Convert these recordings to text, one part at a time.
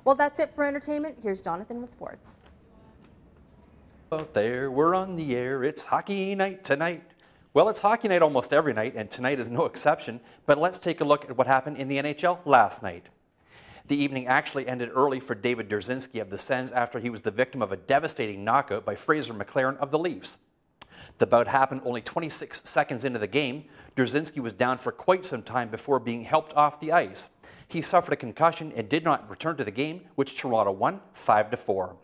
Well, that's it for entertainment. Here's Jonathan with sports. Out there, we're on the air. It's hockey night tonight. Well, it's hockey night almost every night, and tonight is no exception. But let's take a look at what happened in the NHL last night. The evening actually ended early for David Durzinski of the Sens after he was the victim of a devastating knockout by Fraser McLaren of the Leafs. The bout happened only 26 seconds into the game. Durzinski was down for quite some time before being helped off the ice. He suffered a concussion and did not return to the game, which Toronto won 5-4.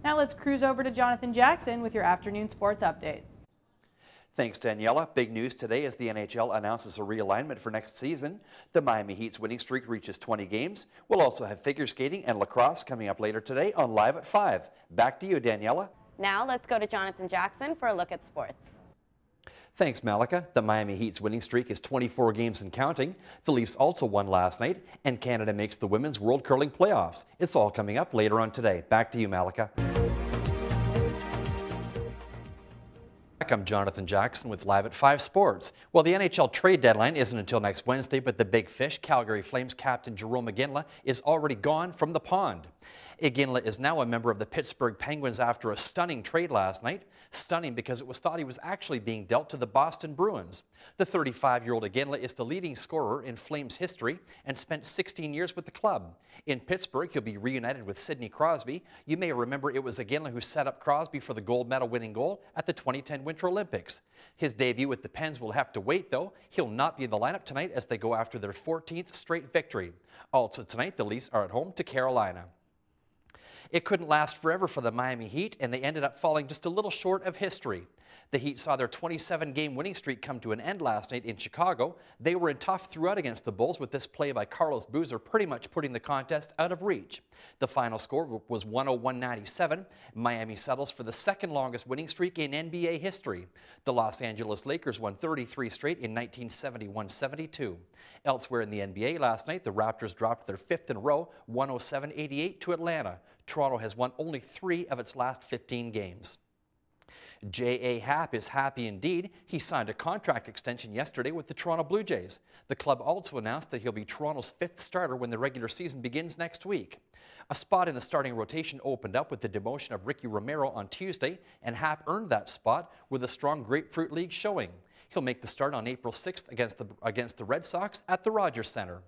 Now let's cruise over to Jonathan Jackson with your afternoon sports update. Thanks, Daniela. Big news today as the NHL announces a realignment for next season. The Miami Heat's winning streak reaches 20 games. We'll also have figure skating and lacrosse coming up later today on Live at 5. Back to you, Daniela. Now let's go to Jonathan Jackson for a look at sports. Thanks, Malika. The Miami Heat's winning streak is 24 games and counting. The Leafs also won last night, and Canada makes the Women's World Curling Playoffs. It's all coming up later on today. Back to you, Malika. I'm Jonathan Jackson with Live at 5 Sports. Well, the NHL trade deadline isn't until next Wednesday, but the big fish, Calgary Flames captain Jerome Iginla, is already gone from the pond. Iginla is now a member of the Pittsburgh Penguins after a stunning trade last night. Stunning because it was thought he was actually being dealt to the Boston Bruins. The 35-year-old Iginla is the leading scorer in Flames history and spent 16 years with the club. In Pittsburgh, he'll be reunited with Sidney Crosby. You may remember it was Iginla who set up Crosby for the gold medal winning goal at the 2010 Winter Olympics. His debut with the Pens will have to wait, though. He'll not be in the lineup tonight as they go after their 14th straight victory. Also tonight, the Leafs are at home to Carolina. It couldn't last forever for the Miami Heat, and they ended up falling just a little short of history. The Heat saw their 27-game winning streak come to an end last night in Chicago. They were in tough throughout against the Bulls, with this play by Carlos Boozer pretty much putting the contest out of reach. The final score was 101-97. Miami settles for the second longest winning streak in NBA history. The Los Angeles Lakers won 33 straight in 1971-72. Elsewhere in the NBA last night, the Raptors dropped their fifth in a row, 107-88 to Atlanta. Toronto has won only 3 of its last 15 games. J.A. Happ is happy indeed. He signed a contract extension yesterday with the Toronto Blue Jays. The club also announced that he'll be Toronto's 5th starter when the regular season begins next week. A spot in the starting rotation opened up with the demotion of Ricky Romero on Tuesday, and Happ earned that spot with a strong Grapefruit League showing. He'll make the start on April 6th against the Red Sox at the Rogers Center.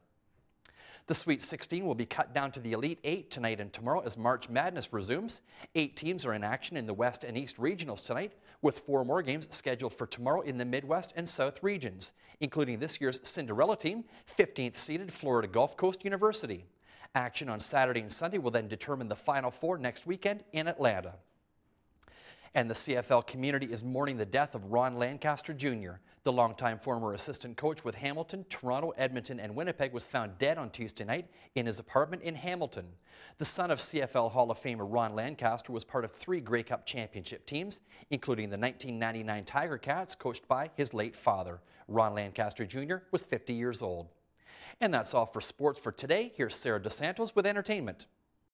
The Sweet 16 will be cut down to the Elite 8 tonight and tomorrow as March Madness resumes. 8 teams are in action in the West and East regionals tonight, with 4 more games scheduled for tomorrow in the Midwest and South regions, including this year's Cinderella team, 15th seeded Florida Gulf Coast University. Action on Saturday and Sunday will then determine the Final Four next weekend in Atlanta. And the CFL community is mourning the death of Ron Lancaster Jr. The longtime former assistant coach with Hamilton, Toronto, Edmonton, and Winnipeg was found dead on Tuesday night in his apartment in Hamilton. The son of CFL Hall of Famer Ron Lancaster was part of 3 Grey Cup championship teams, including the 1999 Tiger Cats, coached by his late father. Ron Lancaster Jr. was 50 years old. And that's all for sports for today. Here's Sarah DeSantos with entertainment.